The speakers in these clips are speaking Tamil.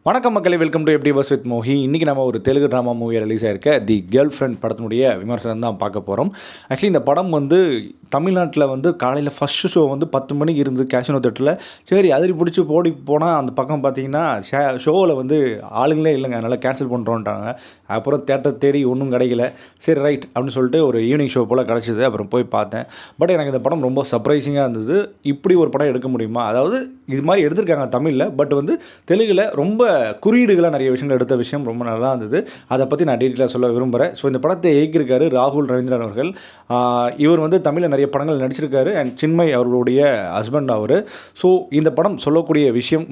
வணக்கம் மக்களே, வெல்கம் டு எப்படி பஸ் வித் மோஹி. இன்றைக்கி நம்ம ஒரு தெலுங்கு ட்ராமா மூவி ரிலீஸ் ஆகிருக்க தி கேர்ள் ஃப்ரெண்ட் படத்தினுடைய விமர்சனம் தான் பார்க்க போகிறோம். ஆக்சுவலி இந்த படம் தமிழ்நாட்டில் காலையில் ஃபஸ்ட்டு ஷோ 10 மணிக்கு இருந்து கேஷினோ தேட்டரில். சரி அதிரி பிடிச்சி ஓடி போனால் அந்த பக்கம் பார்த்தீங்கன்னா ஷோவில் ஆளுங்களே இல்லைங்க, அதனால் கேன்சல் பண்ணுறோன்ட்டாங்க. அப்புறம் தேட்டர் தேடி ஒன்றும் கிடைக்கல. சரி ரைட் அப்படின்னு சொல்லிட்டு ஒரு ஈவினிங் ஷோ போல் கிடச்சிது. அப்புறம் போய் பார்த்தேன். பட் எனக்கு இந்த படம் ரொம்ப சர்ப்ரைசிங்காக இருந்தது. இப்படி ஒரு படம் எடுக்க முடியுமா? அதாவது இது மாதிரி எடுத்திருக்காங்க தமிழில், பட் தெலுங்கில் ரொம்ப குறியீடுகளாக நிறைய விஷயங்கள் எடுத்த விஷயம் ரொம்ப நல்லா இருந்தது. அதை பற்றி நான் டீட்டெயிலாக சொல்ல விரும்புகிறேன். ஸோ இந்த படத்தை இயக்கியிருக்காரு ராகுல் ரவீந்திரன் அவர்கள். இவர் தமிழில் நிறைய படங்கள் நடிச்சிருக்காரு. அண்ட் சின்மய் அவர்களுடைய ஹஸ்பண்ட் அவர். ஸோ இந்த படம் சொல்லக்கூடிய விஷயம்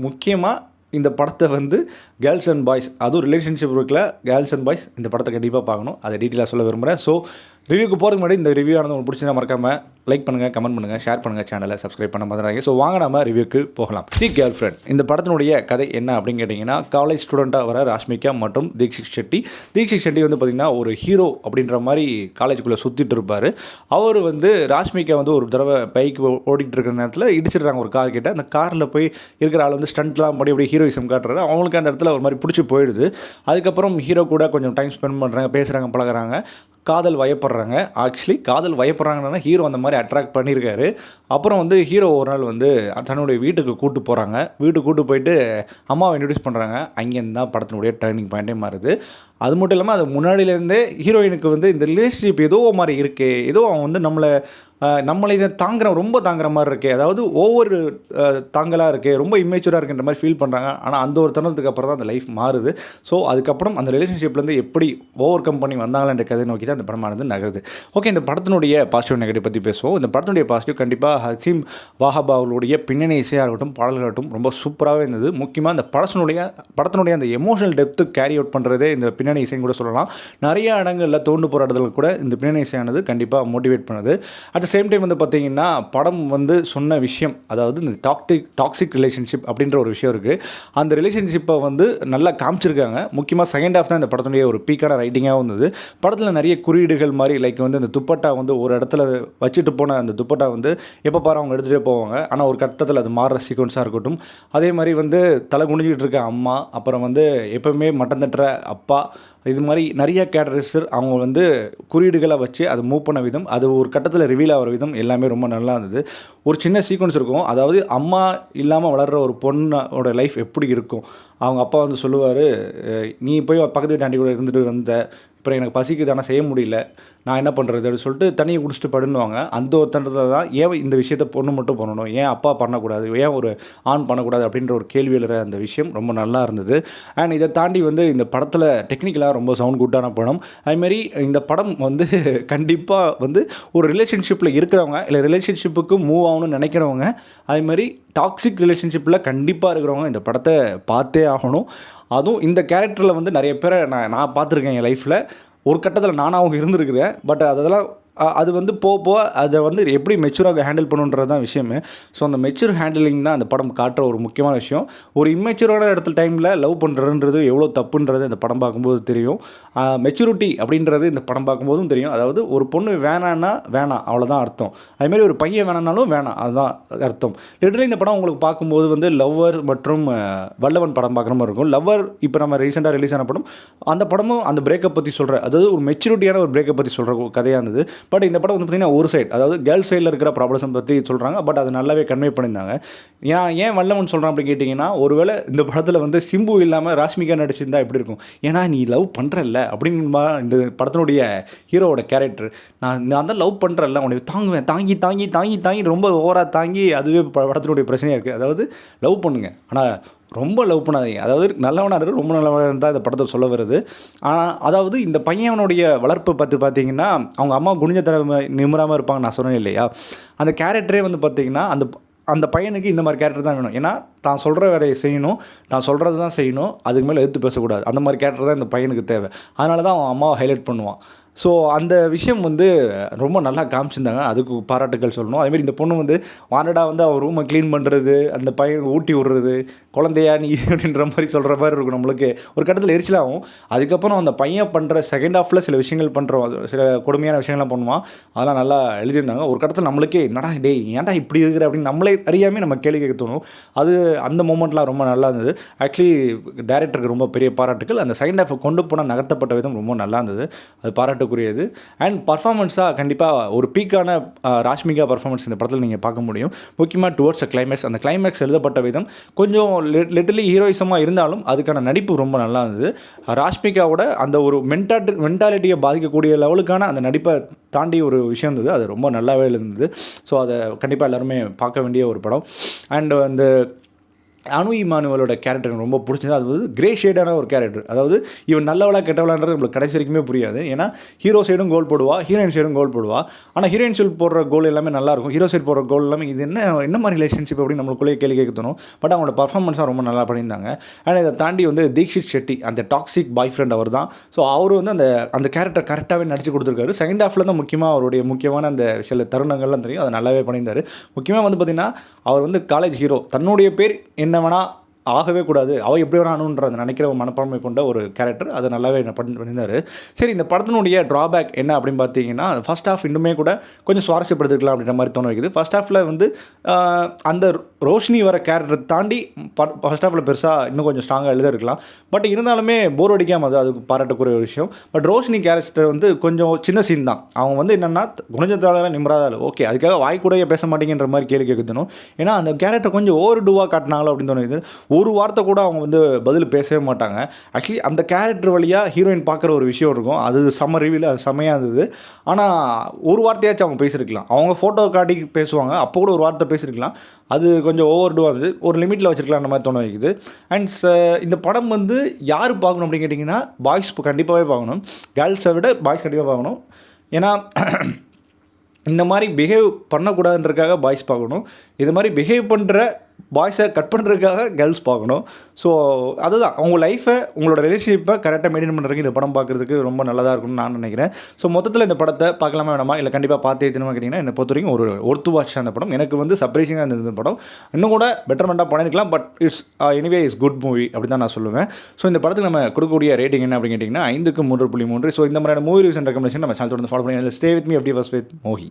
முக்கியமாக இந்த படத்தை கேர்ள்ஸ் அண்ட் பாய்ஸ், அதுவும் ரிலேஷன்ஷிப் இருக்குல்ல, கேர்ள்ஸ் அண்ட் பாய்ஸ் இந்த படத்தை கண்டிப்பாக பார்க்கணும். அதை டீட்டெயிலாக சொல்ல விரும்புகிறேன். ஸோ ரிவ்யூக்கு போகிறதுக்கு முன்னாடி இந்த ரிவ்யூ ஆனது உங்களுக்கு பிடிச்சா மறக்காமல் லைக் பண்ணுங்கள், கமெண்ட் பண்ணுங்கள், ஷேர் பண்ணுங்கள், சேனலை சப்ஸ்கிரைப் பண்ண மாதிரி. ஸோ வாங்க நம்ம ரிவ்யூக்கு போகலாம். தி கேர்ள் ஃப்ரெண்ட் இந்த படத்தினுடைய கதை என்ன அப்படின்னு கேட்டிங்கன்னா, காலேஜ் ஸ்டூடெண்ட்டாக வர ராஷ்மிகா மற்றும் தீக்ஷித் ஷெட்டி பார்த்திங்கன்னா ஒரு ஹீரோ அப்படின்ற மாதிரி காலேஜுக்குள்ளே சுற்றிட்டு இருப்பார். அவர் ராஷ்மிகா ஒரு தடவை பைக் ஓடிட்டு இருக்கிற நேரத்தில் இடிச்சிடுறாங்க ஒரு கார் கிட்ட. அந்த காரில் போய் இருக்கிற ஆள் ஸ்டண்ட்லாம் படி அப்படி ஹீரோயிசம் காட்டுறாரு. அவங்களுக்கு அந்த இடத்துல ஒரு மாதிரி பிடிச்சி போயிடுது. அதுக்கப்புறம் ஹீரோ கூட கொஞ்சம் டைம் ஸ்பெண்ட் பண்ணுறாங்க, பேசுகிறாங்க, பழகிறாங்க, காதல் வயப்படுறாங்க. ஆக்சுவலி காதல் வயப்படுறாங்கன்னா ஹீரோ அந்த மாதிரி அட்ராக்ட் பண்ணியிருக்காரு. அப்புறம் ஹீரோ ஒரு நாள் தன்னுடைய வீட்டுக்கு கூட்டு போகிறாங்க. வீட்டுக்கு கூட்டு போயிட்டு அம்மாவை இன்ட்ரடியூஸ் பண்ணுறாங்க. அங்கேருந்து தான் படத்தினுடைய டர்னிங் பாயிண்ட்டே மாறுது. அது மட்டும் இல்லாமல் அது முன்னாடியிலேருந்தே ஹீரோயினுக்கு இந்த ரிலேஷன்ஷிப் ஏதோ மாதிரி இருக்கே, ஏதோ அவன் நம்மளை இதை ரொம்ப தாங்குற மாதிரி இருக்கே, அதாவது ஒவ்வொரு தாங்கலாக இருக்கே, ரொம்ப இம்மேச்சூராக இருக்குன்ற மாதிரி ஃபீல் பண்ணுறாங்க. ஆனால் அந்த ஒரு தருணத்துக்கு அப்புறம் தான் அந்த லைஃப் மாறுது. ஸோ அதுக்கப்புறம் அந்த ரிலேஷன்ஷிப்லேருந்து எப்படி ஓவர் கம் பண்ணி வந்தாங்களன்ற கதை நோக்கி தான் இந்த படமானது நகருது. ஓகே, இந்த படத்தினுடைய பாசிட்டிவ் நெகட்டிவ் பற்றி பேசுவோம். இந்த படத்தினுடைய பாசிட்டிவ் கண்டிப்பாக ஹசீம் வாஹபா அவர்களுடைய பின்னணி இசையாக இருக்கட்டும், பாடல்களாகட்டும் ரொம்ப சூப்பராகவே இருந்தது. முக்கியமாக இந்த படத்தினுடைய அந்த எமோஷனல் டெப்த்து கேரி அவுட் பண்ணுறதே இந்த பின்னணி இசைன்னு கூட சொல்லலாம். நிறைய இடங்களில் தோண்டு போராட்டத்தில் கூட இந்த பின்னணி இசையானது கண்டிப்பாக மோட்டிவேட் பண்ணுது. அட் சேம் டைம் பார்த்திங்கன்னா படம் சொன்ன விஷயம், அதாவது இந்த டாக்ஸிக் ரிலேஷன்ஷிப் அப்படின்ற ஒரு விஷயம் இருக்குது. அந்த ரிலேஷன்ஷிப்பை நல்லா காமிச்சிருக்காங்க. முக்கியமாக செகண்ட் ஹாஃப் தான் இந்த படத்துடைய ஒரு பீக்கான ரைட்டிங்காக இருந்தது. படத்தில் நிறைய குறியீடுகள் மாதிரி லைக் இந்த துப்பட்டா ஒரு இடத்துல வச்சுட்டு போன அந்த துப்பட்டா எப்போ பாரு அவங்க எடுத்துகிட்டே போவாங்க. ஆனால் ஒரு கட்டத்தில் அது மாறுற சீக்வன்ஸாக இருக்கட்டும். அதே மாதிரி தலை குனிஞ்சிக்கிட்டு இருக்க அம்மா, அப்புறம் எப்போவுமே மட்டம் தட்டுற அப்பா, இது மாதிரி நிறைய கேரக்டர்ஸ் அவங்க குறியீடுகளை வச்சு அது மூவ் பண்ண விதம், அது ஒரு கட்டத்தில் ரிவீல் ஆகிற விதம் எல்லாமே ரொம்ப நல்லா இருந்தது. ஒரு சின்ன சீக்வன்ஸ் இருக்கும், அதாவது அம்மா இல்லாமல் வளர்கிற ஒரு பொண்ணோட லைஃப் எப்படி இருக்கும். அவங்க அப்பா சொல்லுவார், நீ போய் பக்கத்து வீட்டு ஆண்டி கூட இருந்துட்டு வந்த, அப்புறம் எனக்கு பசிக்குது ஆனால் செய்ய முடியல, நான் என்ன பண்ணுறது அப்படின்னு சொல்லிட்டு தண்ணியை குடிச்சிட்டு படுன்னுவாங்க. அந்த ஒரு தண்டத்தில் தான் ஏன் இந்த விஷயத்தை பொண்ணு மட்டும் பண்ணணும், ஏன் அப்பா பண்ணக்கூடாது, ஏன் ஒரு ஆண் பண்ணக்கூடாது அப்படின்ற ஒரு கேள்வி எழுற அந்த விஷயம் ரொம்ப நல்லா இருந்தது. அண்ட் இதை தாண்டி இந்த படத்தில் டெக்னிக்கலாக ரொம்ப சவுண்ட் குட்டான படம். அதுமாரி இந்த படம் கண்டிப்பாக ஒரு ரிலேஷன்ஷிப்பில் இருக்கிறவங்க, இல்லை ரிலேஷன்ஷிப்புக்கு மூவ் ஆகணும்னு நினைக்கிறவங்க, அதுமாதிரி டாக்ஸிக் ரிலேஷன்ஷிப்பில் கண்டிப்பாக இருக்கிறவங்க இந்த படத்தை பார்த்தே ஆகணும். அதுவும் இந்த கேரக்டரில் நிறைய பேரை நான் பார்த்துருக்கேன் என் லைஃப்பில். ஒரு கட்டத்தில் நானாகவும் இருந்திருக்கிறேன். பட் அதெல்லாம் அது போக அதை எப்படி மெச்சூராக ஹேண்டில் பண்ணுன்றது தான் விஷயமே. ஸோ அந்த மெச்சூர் ஹேண்டிலிங் தான் அந்த படம் காட்டுற ஒரு முக்கியமான விஷயம். ஒரு இம்மெச்சூரான இடத்துல டைமில் லவ் பண்ணுறதுன்றது எவ்வளோ தப்புன்றது இந்த படம் பார்க்கும்போது தெரியும். மெச்சூரிட்டி அப்படின்றது இந்த படம் பார்க்கும்போதும் தெரியும். அதாவது ஒரு பொண்ணு வேணான்னா வேணாம், அவ்வளோதான் அர்த்தம். அதுமாரி ஒரு பையன் வேணான்னாலும் வேணாம், அதுதான் அர்த்தம். லிட்டரலி இந்த படம் உங்களுக்கு பார்க்கும்போது லவ்வர் மற்றும் வல்லவன் படம் பார்க்குற மாதிரி இருக்கும். லவ்வர் இப்போ நம்ம ரீசெண்டாக ரிலீஸ் ஆன படம், அந்த படமும் அந்த பிரேக்கப் பற்றி சொல்கிற, அதாவது ஒரு மெச்சூரிட்டியான ஒரு பிரேக்கப் பற்றி சொல்கிற கதையாக இருந்தது. பட் இந்த படம் பார்த்திங்கன்னா ஒரு சைடு, அதாவது கேர்ள்ஸ் சைடில் இருக்கிற ப்ராப்ளம்ஸை பற்றி சொல்கிறாங்க. பட் அது நல்லாவே கன்வே பண்ணியிருந்தாங்க. ஏன் வல்லவன் சொல்கிறேன் அப்படின்னு கேட்டிங்கன்னா, ஒருவேளை இந்த படத்தில் சிம்பு இல்லாமல் ராஷ்மிகா நடிச்சிருந்தா எப்படி இருக்கும், ஏன்னா நீ லவ் பண்ணுறல்ல அப்படின்பா இந்த படத்தினுடைய ஹீரோவோட கேரக்டர். நான் தான் லவ் பண்ணுறல்ல, உனக்கு தாங்குவேன், தாங்கி தாங்கி தாங்கி தாங்கி ரொம்ப ஓவராக தாங்கி, அதுவே படத்தினுடைய பிரச்சனையாக இருக்குது. அதாவது லவ் பண்ணுங்க, ஆனால் ரொம்ப லவ் பண்ணாதீங்க. அதாவது நல்லவனாக இருக்குது, ரொம்ப நல்லவனாக இருந்தால் இந்த படத்தை சொல்ல வருது. ஆனால் அதாவது இந்த பையனுடைய வளர்ப்பை பார்த்தீங்கன்னா, அவங்க அம்மா குனிஞ்ச தடவை நிமிராமல் இருப்பாங்க, நான் சொன்னேன் இல்லையா. அந்த கேரக்டரே பார்த்திங்கன்னா அந்த பையனுக்கு இந்த மாதிரி கேரக்டர் தான் வேணும். ஏன்னா தான் சொல்கிற வேலையை செய்யணும், தான் சொல்கிறது தான் செய்யணும், அதுக்கு மேலே எடுத்து பேசக்கூடாது. அந்த மாதிரி கேரக்டர் தான் இந்த பையனுக்கு தேவை. அதனால தான் அவன் அம்மாவை ஹைலைட் பண்ணுவான். ஸோ அந்த விஷயம் வந்து ரொம்ப நல்லா காமிச்சிருந்தாங்க. அதுக்கு பாராட்டுக்கள் சொல்லணும். அதேமாரி இந்த பொண்ணு வந்து வாண்டடா வந்து அவ ரூமை க்ளீன் பண்ணுறது, அந்த பையனுக்கு ஊட்டி விடுறது, "குழந்தையா நீ" அப்படின்ற மாரி சொல்கிற மாரி இருக்கும் நம்மளுக்கு. ஒரு கட்டத்தில் எரிச்சலாகும். அதுக்கப்புறம் அந்த பையன் பண்ணுற செகண்ட் ஹாஃபில் சில விஷயங்கள் பண்ணுறோம். சில கொடுமையான விஷயங்கள்லாம் பண்ணுவான். அதெல்லாம் நல்லா எழுதியிருந்தாங்க. ஒரு கட்டத்தில் நம்மளுக்கே, "என்னடா டேய் ஏன்டா இப்படி இருக்கிற?" அப்படின்னு நம்மளே அறியாமே நம்ம கேள்வி கேட்க தோணும். அது அந்த மொமெண்ட்லாம் ரொம்ப நல்லா இருந்தது. ஆக்சுவலி டைரக்டருக்கு ரொம்ப பெரிய பாராட்டுக்கள். அந்த செகண்ட் ஹாஃபை கொண்டு போன நகர்த்தப்பட்ட விதம் ரொம்ப நல்லா இருந்தது. அது பாராட்டுக்குரியது. அண்ட் பர்ஃபார்மன்ஸாக கண்டிப்பாக ஒரு பீக்கான ராஷ்மிகா பர்ஃபார்மன்ஸ் இந்த படத்தில் நீங்கள் பார்க்க முடியும். முக்கியமாக டுவர்ட்ஸ் கிளைமேக்ஸ், அந்த கிளைமேக்ஸ் எழுதப்பட்ட விதம் கொஞ்சம் லிட்டிலி ஹீரோயிசமாக இருந்தாலும் அதுக்கான நடிப்பு ரொம்ப நல்லா இருந்தது. ராஷ்மிகாவோட அந்த ஒரு மென்டாலிட்டியை பாதிக்கக்கூடிய லெவலுக்கான அந்த நடிப்பை தாண்டி ஒரு விஷயம் இருந்தது. அது ரொம்ப நல்லாவே இருந்தது. ஸோ அதை கண்டிப்பாக எல்லாருமே பார்க்க வேண்டிய ஒரு படம். அண்ட் அந்த அனு இமானுவலோட கேரக்டர் எனக்கு ரொம்ப பிடிச்சது. அது வந்து கிரே ஷேடான ஒரு கேரக்டர். அதாவது இவன் நல்லவளா கெட்டவளான்றது நம்மளுக்கு கடைசி வரைக்குமே புரியாது. ஏன்னா ஹீரோ சைடும் கோல் போடுவா, ஹீரோயின் சைடும் கோல் போடுவா. ஆனால் ஹீரோயின் சைடு போடுற கோல் எல்லாமே நல்லாயிருக்கும். ஹீரோ சைடு போடுற கோல் எல்லாமே இது என்ன மாதிரி ரிலேஷன்ஷிப் அப்படின்னு நம்மளுக்குள்ளே கேள்வி கேட்க தோணும். பட் அவங்களோட பர்ஃபார்மன்ஸாக ரொம்ப நல்லா பண்ணியிருந்தாங்க. ஆனால் இதை தாண்டி வந்து தீக்ஷித் ஷெட்டி, அந்த டாக்ஸிக் பாய் ஃப்ரெண்ட் அவர் தான். ஸோ அவர் வந்து அந்த கேரக்டர் கரெக்டாகவே நடிச்சு கொடுத்துருக்காரு. செகண்ட் ஹாஃபில் தான் அவருடைய முக்கியமான அந்த சில தருணங்கள்லாம் தெரியும். அதை நல்லாவே பண்ணியிருந்தார். முக்கியமாக வந்து பார்த்திங்கன்னா அவர் வந்து காலேஜ் ஹீரோ, தன்னுடைய பேர் என்ன வேணால் ஆகவே கூடாது, அவள் எப்படி வரானுன்ற அந்த நினைக்கிற ஒரு மனப்பான்மை கொண்ட ஒரு கேரக்டர். அதை நல்லாவே பண்ணியிருந்தார். சரி, இந்த படத்தினுடைய ட்ராபேக் என்ன அப்படின்னு பார்த்தீங்கன்னா, ஃபர்ஸ்ட் ஹாஃப் இன்னுமே கூட கொஞ்சம் சுவாரஸ்யப்படுத்திக்கலாம் அப்படின்ற மாதிரி தோண வைக்குது. ஃபர்ஸ்ட் ஹாஃபில் வந்து அந்த ரோஷினி வர கேரக்டரை தாண்டி ஃபர்ஸ்ட் ஹாஃபில் பெருசாக இன்னும் கொஞ்சம் ஸ்ட்ராங்காக எழுதிருக்கலாம். பட் இருந்தாலுமே போர் அடிக்காமல் அதுக்கு பாராட்டக்கூடிய ஒரு விஷயம். பட் ரோஷினி கேரக்டர் வந்து கொஞ்சம் சின்ன சீன் தான். அவங்க வந்து என்னென்னா குணஜத்தால நிம்மராதால் ஓகே, அதுக்காக வாய்க்கூடையே பேச மாட்டேங்கிற மாதிரி கேள்வி கேட்கணும். ஏன்னா அந்த கேரக்டர் கொஞ்சம் ஓவர் டூவாக காட்டினாங்களோ அப்படின்னு தோணுது. ஒரு வார்த்தை கூட அவங்க வந்து பதில் பேசவே மாட்டாங்க. ஆக்சுவலி அந்த கேரக்டர் வழியாக ஹீரோயின் பார்க்குற ஒரு விஷயம் இருக்கும். அது செம்ம ரிவியூவில் அது செம்மையாக இருந்தது. ஆனால் ஒரு வார்த்தையாச்சும் அவங்க பேசியிருக்கலாம். அவங்க ஃபோட்டோ காட்டி பேசுவாங்க, அப்போ கூட ஒரு வார்த்தை பேசியிருக்கலாம். அது கொஞ்சம் ஓவர் டூவாக இருந்தது. ஒரு லிமிட்டில் வச்சுருக்கலாம் அந்த மாதிரி தோண வைக்குது. அண்ட் இந்த படம் வந்து யார் பார்க்கணும் அப்படின்னு கேட்டிங்கன்னா, பாய்ஸ் கண்டிப்பாகவே பார்க்கணும். கேர்ள்ஸை விட பாய்ஸ் கண்டிப்பாக பார்க்கணும். ஏன்னா இந்த மாதிரி பிஹேவ் பண்ணக்கூடாதுன்றதுக்காக பாய்ஸ் பார்க்கணும். இது மாதிரி பிஹேவ் பண்ணுற பாய்ஸை கட் பண்ணுறதுக்காக கேர்ள்ஸ் பார்க்கணும். ஸோ அதுதான் உங்கள் லைஃப்பை, உங்களோட ரிலேஷன்ஷிப்பை கரெக்டாக மெயின்டைன் பண்ணுறதுக்கு இந்த படம் பார்க்குறதுக்கு ரொம்ப நல்லதாக இருக்கும்னு நான் நினைக்கிறேன். ஸோ மொத்தத்தில் இந்த படத்தை பார்க்கலாமா வேணாமா, இல்லை கண்டிப்பாக பார்த்தே தெரியுமா கேட்டிங்கன்னா, என்னை பொறுத்த வரைக்கும் ஒரு ஒர்த்து வாட்ச் அந்த படம். எனக்கு வந்து சர்ப்ரைசிங்காக இருந்தது இந்த படம். இன்னும் கூட பெட்டர்மெண்ட்டாக பண்ணியிருக்கலாம். But it's anyway is good movie அப்படி தான் நான் சொல்லுவேன். ஸோ இந்த படத்துக்கு நம்ம கொடுக்கக்கூடிய ரேட்டிங் என்ன அப்படின்னு கேட்டிங்கன்னா 5க்கு 3.3. ஸோ இந்த மாதிரியான மூவி ரிவ்யூஸ் அண்ட் ரெக்கமெண்டேஷன் நம்ம சேனல் தொடர்ந்து ஃபாலோ பண்ணி ஸ்டே வித் மீ அப்படி ஃபர்ஸ்ட் வித் மோஹி.